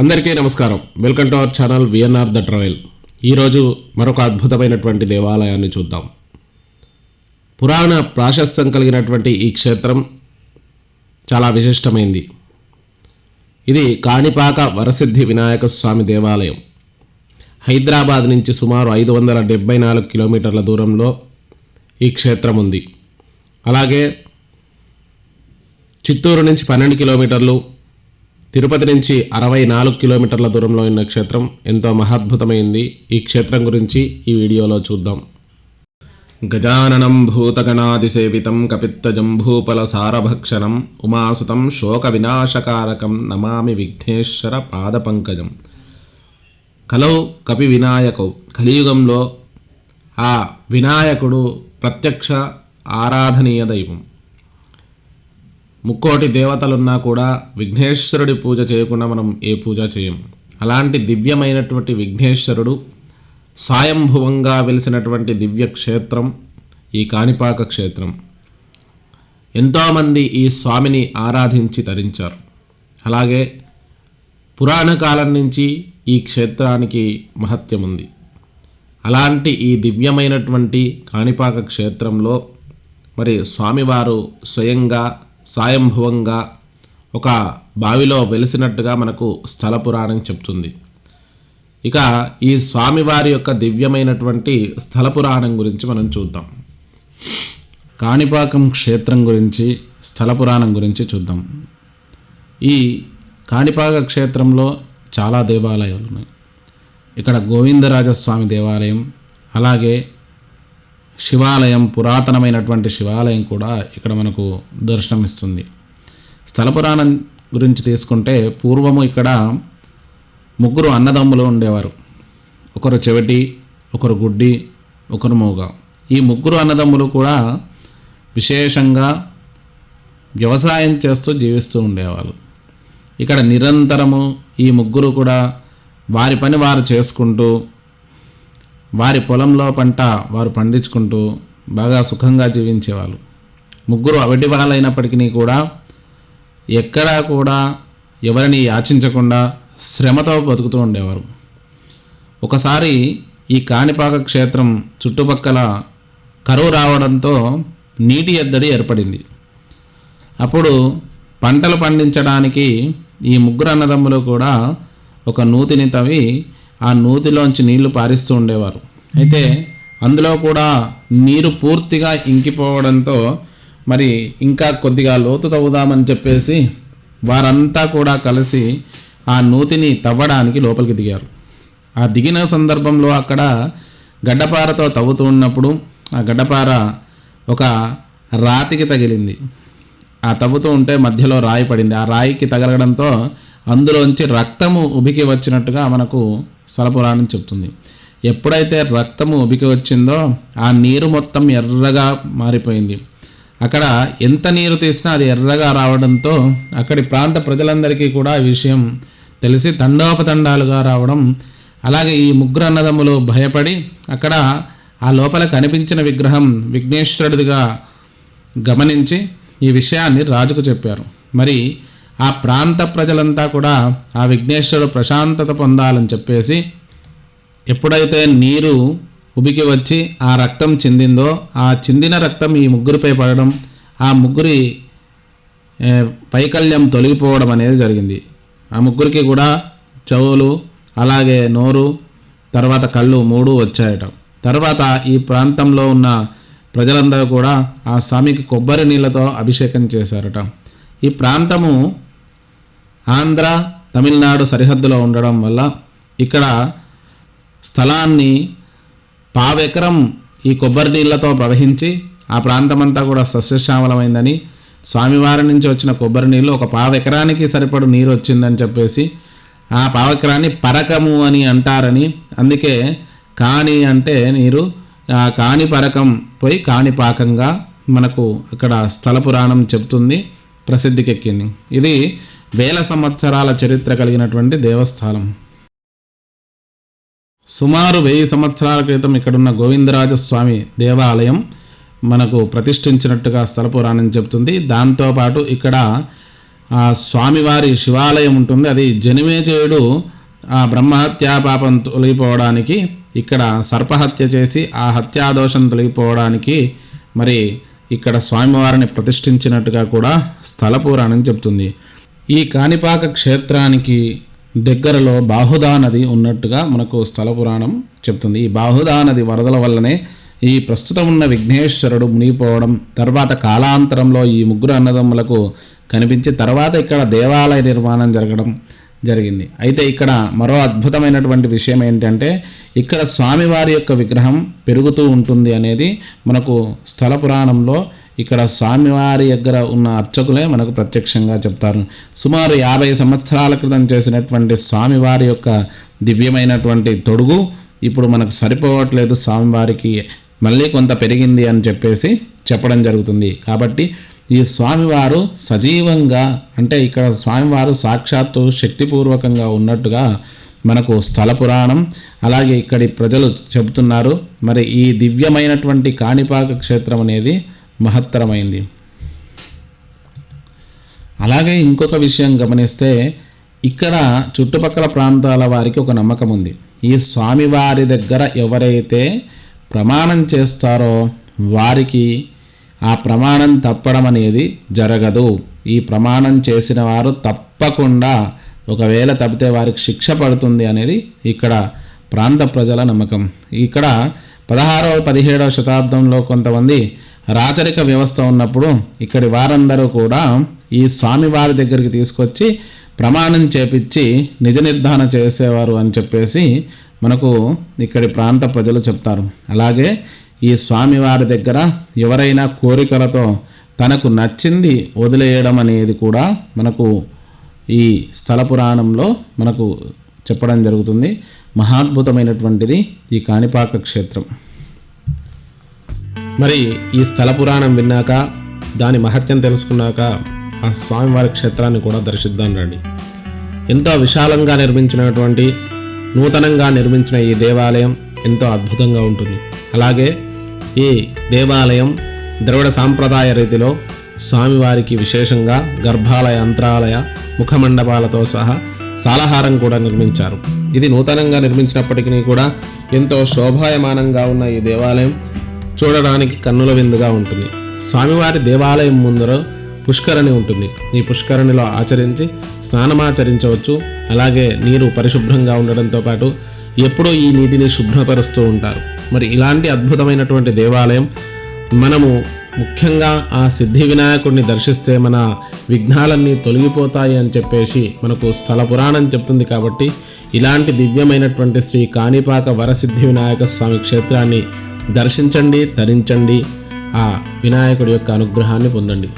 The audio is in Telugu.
అందరికీ నమస్కారం. Welcome to our channel VNR the travel. ఈరోజు మరొక అద్భుతమైనటువంటి దేవాలయాన్ని చూద్దాం. పురాణ ప్రాశస్త్యం కలిగినటువంటి ఈ క్షేత్రం చాలా విశిష్టమైంది. ఇది కాణిపాక వరసిద్ధి వినాయక స్వామి దేవాలయం. హైదరాబాద్ నుంచి సుమారు 574 కిలోమీటర్ల దూరంలో ఈ క్షేత్రం ఉంది. అలాగే చిత్తూరు నుంచి 12 కిలోమీటర్లు, తిరుపతి నుంచి 64 కిలోమీటర్ల దూరంలో ఉన్న క్షేత్రం ఎంతో మహాద్భుతమైంది. ఈ క్షేత్రం గురించి ఈ వీడియోలో చూద్దాం. గజాననం భూతగణాదిసేవితం కపిత్తజంభూఫలసారభక్షణం ఉమాసుతం శోక వినాశకారకం నమామి విఘ్నేశ్వర పాదపంకజం. కలౌ కపి వినాయకౌ, కలియుగంలో ఆ వినాయకుడు ప్రత్యక్ష ఆరాధనీయ దైవం. ముక్కోటి దేవతలున్నా కూడా విఘ్నేశ్వరుడి పూజ చేయకుండా మనం ఏ పూజ చేయం. అలాంటి దివ్యమైనటువంటి విఘ్నేశ్వరుడు స్వయంభువంగా వెలిసినటువంటి దివ్య క్షేత్రం ఈ కాణిపాక క్షేత్రం. ఎంతోమంది ఈ స్వామిని ఆరాధించి తరించారు. అలాగే పురాణ కాలం నుంచి ఈ క్షేత్రానికి మహత్యం ఉంది. అలాంటి ఈ దివ్యమైనటువంటి కాణిపాక క్షేత్రంలో మరి స్వామివారు స్వయంగా స్వయంభువంగా ఒక బావిలో వెలిసినట్టుగా మనకు స్థల పురాణం చెప్తుంది. ఇక ఈ స్వామివారి యొక్క దివ్యమైనటువంటి స్థల పురాణం గురించి మనం చూద్దాం. కాణిపాకం క్షేత్రం గురించి, స్థల పురాణం గురించి చూద్దాం. ఈ కాణిపాక క్షేత్రంలో చాలా దేవాలయాలు ఉన్నాయి. ఇక్కడ గోవిందరాజస్వామి దేవాలయం, అలాగే శివాలయం, పురాతనమైనటువంటి శివాలయం కూడా ఇక్కడ మనకు దర్శనమిస్తుంది. స్థల పురాణం గురించి తీసుకుంటే పూర్వము ఇక్కడ 3 అన్నదమ్ములు ఉండేవారు. ఒకరు చెవిటి, ఒకరు గుడ్డి, ఒకరు మూగ. ఈ 3 అన్నదమ్ములు కూడా విశేషంగా వ్యవసాయం చేస్తూ జీవిస్తూ ఉండేవాళ్ళు. ఇక్కడ నిరంతరము ఈ 3 కూడా వారి పని వారు చేసుకుంటూ, వారి పొలంలో పంట వారు పండించుకుంటూ బాగా సుఖంగా జీవించేవాళ్ళు. 3 అవిటి వాళ్ళైనప్పటికీ కూడా ఎక్కడా కూడా ఎవరిని యాచించకుండా శ్రమతో బతుకుతూ ఉండేవారు. ఒకసారి ఈ కాణిపాక క్షేత్రం చుట్టుపక్కల కరువు రావడంతో నీటి ఎద్దడి ఏర్పడింది. అప్పుడు పంటలు పండించడానికి ఈ 3 అన్నదమ్ములు కూడా ఒక నూతిని తవ్వి ఆ నూతిలోంచి నీళ్లు పారిస్తూ ఉండేవారు. అయితే అందులో కూడా నీరు పూర్తిగా ఇంకిపోవడంతో మరి ఇంకా కొద్దిగా లోతు తవ్వుదామని చెప్పేసి వారంతా కూడా కలిసి ఆ నూతిని తవ్వడానికి లోపలికి దిగారు. ఆ దిగిన సందర్భంలో అక్కడ గడ్డపారతో తవ్వుతూ ఉన్నప్పుడు ఆ గడ్డపార ఒక రాతికి తగిలింది. ఆ తవ్వుతూ ఉంటే మధ్యలో రాయి పడింది. ఆ రాయికి తగలడంతో అందులోంచి రక్తము ఉబికి వచ్చినట్టుగా మనకు స్థలపురాణం చెప్తుంది. ఎప్పుడైతే రక్తము ఉబికి వచ్చిందో ఆ నీరు మొత్తం ఎర్రగా మారిపోయింది. అక్కడ ఎంత నీరు తీసినా అది ఎర్రగా రావడంతో అక్కడి ప్రాంత ప్రజలందరికీ కూడా ఈ విషయం తెలిసి తండోపతండాలుగా రావడం, అలాగే ఈ 3 అన్నదమ్ములు భయపడి అక్కడ ఆ లోపల కనిపించిన విగ్రహం విఘ్నేశ్వరుడిగా గమనించి ఈ విషయాన్ని రాజుకు చెప్పారు. మరి ఆ ప్రాంత ప్రజలంతా కూడా ఆ విఘ్నేశ్వరుడు ప్రశాంతత పొందాలని చెప్పేసి ఎప్పుడైతే నీరు ఉబికి వచ్చి ఆ రక్తం చిందిందో ఆ చిందిన రక్తం ఈ 3పై పడడం, ఆ 3 వైకల్యం తొలగిపోవడం అనేది జరిగింది. ఆ 3కి కూడా చెవులు, అలాగే నోరు, తర్వాత కళ్ళు 3 వచ్చాయట. తర్వాత ఈ ప్రాంతంలో ఉన్న ప్రజలందరూ కూడా ఆ స్వామికి కొబ్బరి నీళ్ళతో అభిషేకం చేశారట. ఈ ప్రాంతము ఆంధ్ర తమిళనాడు సరిహద్దులో ఉండడం వల్ల ఇక్కడ స్థలాన్ని 1/4 ఎకరం ఈ కొబ్బరి నీళ్ళతో ప్రవహించి ఆ ప్రాంతమంతా కూడా సస్యశ్యామలమైందని, స్వామివారి నుంచి వచ్చిన కొబ్బరి నీళ్ళు ఒక 1/4 ఎకరానికి సరిపడు నీరు వచ్చిందని చెప్పేసి ఆ 1/4 ఎకరాన్ని పరకము అని అంటారని, అందుకే కాణి అంటే నీరు, ఆ కాణి పరకం పోయి కాణిపాకంగా మనకు అక్కడ స్థల పురాణం చెప్తుంది, ప్రసిద్ధికెక్కింది. ఇది వేల సంవత్సరాల చరిత్ర కలిగినటువంటి దేవస్థానం. సుమారు 1000 సంవత్సరాల క్రితం ఇక్కడున్న గోవిందరాజస్వామి దేవాలయం మనకు ప్రతిష్ఠించినట్టుగా స్థల పురాణం చెప్తుంది. దాంతోపాటు ఇక్కడ ఆ స్వామివారి శివాలయం ఉంటుంది. అది జనమేజయుడు ఆ బ్రహ్మహత్యా పాపం తొలగిపోవడానికి, ఇక్కడ సర్పహత్య చేసి ఆ హత్యాదోషం తొలగిపోవడానికి మరి ఇక్కడ స్వామివారిని ప్రతిష్ఠించినట్టుగా కూడా స్థల పురాణం చెప్తుంది. ఈ కాణిపాక క్షేత్రానికి దగ్గరలో బాహుదా నది ఉన్నట్టుగా మనకు స్థల పురాణం చెప్తుంది. ఈ బాహుదా నది వరదల వల్లనే ఈ ప్రస్తుతం ఉన్న విఘ్నేశ్వరుడు మునిగిపోవడం, తర్వాత కాలాంతరంలో ఈ ముగ్గురు అన్నదమ్ములకు కనిపించి తర్వాత ఇక్కడ దేవాలయ నిర్మాణం జరగడం జరిగింది. అయితే ఇక్కడ మరో అద్భుతమైనటువంటి విషయం ఏంటంటే ఇక్కడ స్వామివారి యొక్క విగ్రహం పెరుగుతూ ఉంటుంది అనేది మనకు స్థల పురాణంలో ఇక్కడ స్వామివారి దగ్గర ఉన్న అర్చకులే మనకు ప్రత్యక్షంగా చెప్తారు. సుమారు 50 సంవత్సరాల క్రితం చేసినటువంటి స్వామివారి యొక్క దివ్యమైనటువంటి తొడుగు ఇప్పుడు మనకు సరిపోవట్లేదు, స్వామివారికి మళ్ళీ కొంత పెరిగింది అని చెప్పడం జరుగుతుంది. కాబట్టి ఈ స్వామివారు సజీవంగా, అంటే ఇక్కడ స్వామివారు సాక్షాత్తు శక్తిపూర్వకంగా ఉన్నట్టుగా మనకు స్థల పురాణం, అలాగే ఇక్కడి ప్రజలు చెబుతున్నారు. మరి ఈ దివ్యమైనటువంటి కాణిపాక క్షేత్రం అనేది మహత్తరమైంది. అలాగే ఇంకొక విషయం గమనిస్తే ఇక్కడ చుట్టుపక్కల ప్రాంతాల వారికి ఒక నమ్మకం ఉంది. ఈ స్వామివారి దగ్గర ఎవరైతే ప్రమాణం చేస్తారో వారికి ఆ ప్రమాణం తప్పడం అనేది జరగదు. ఈ ప్రమాణం చేసిన వారు తప్పకుండా ఒకవేళ తప్పితే వారికి శిక్ష పడుతుంది అనేది ఇక్కడ ప్రాంత ప్రజల నమ్మకం. ఇక్కడ 16వ 17వ శతాబ్దంలో కొంతమంది రాచరిక వ్యవస్థ ఉన్నప్పుడు ఇక్కడి వారందరూ కూడా ఈ స్వామివారి దగ్గరికి తీసుకొచ్చి ప్రమాణం చేపించి నిజ నిర్ధారణ చేసేవారు అని మనకు ఇక్కడి ప్రాంత ప్రజలు చెప్తారు. అలాగే ఈ స్వామివారి దగ్గర ఎవరైనా కోరికలతో తనకు నచ్చింది వదిలేయడం అనేది కూడా మనకు ఈ స్థల పురాణంలో మనకు చెప్పడం జరుగుతుంది. మహాద్భుతమైనటువంటిది ఈ కాణిపాక క్షేత్రం. మరి ఈ స్థల పురాణం విన్నాక, దాని మహత్యం తెలుసుకున్నాక ఆ స్వామివారి క్షేత్రాన్ని కూడా దర్శిద్దాం రండి. ఎంతో విశాలంగా నిర్మించినటువంటి, నూతనంగా నిర్మించిన ఈ దేవాలయం ఎంతో అద్భుతంగా ఉంటుంది. అలాగే ఈ దేవాలయం ద్రవిడ సాంప్రదాయ రీతిలో స్వామివారికి విశేషంగా గర్భాలయ, అంతరాలయ, ముఖమండపాలతో సహా సాలహారం కూడా నిర్మించారు. ఇది నూతనంగా నిర్మించినప్పటికీ కూడా ఎంతో శోభాయమానంగా ఉన్న ఈ దేవాలయం చూడడానికి కన్నుల విందుగా ఉంటుంది. స్వామివారి దేవాలయం ముందర పుష్కరిణి ఉంటుంది. ఈ పుష్కరిణిలో స్నానమాచరించవచ్చు. అలాగే నీరు పరిశుభ్రంగా ఉండడంతో పాటు ఎప్పుడూ ఈ నీటిని శుభ్రపరుస్తూ ఉంటారు. మరి ఇలాంటి అద్భుతమైనటువంటి దేవాలయం మనము ముఖ్యంగా ఆ సిద్ధి వినాయకుడిని దర్శిస్తే మన విఘ్నాలన్నీ తొలగిపోతాయి అని మనకు స్థల పురాణం చెప్తుంది. కాబట్టి ఇలాంటి దివ్యమైనటువంటి శ్రీ కాణిపాక వరసిద్ధి వినాయక స్వామి క్షేత్రాన్ని దర్శించండి, తరించండి, ఆ వినాయకుడి యొక్క అనుగ్రహాన్ని పొందండి.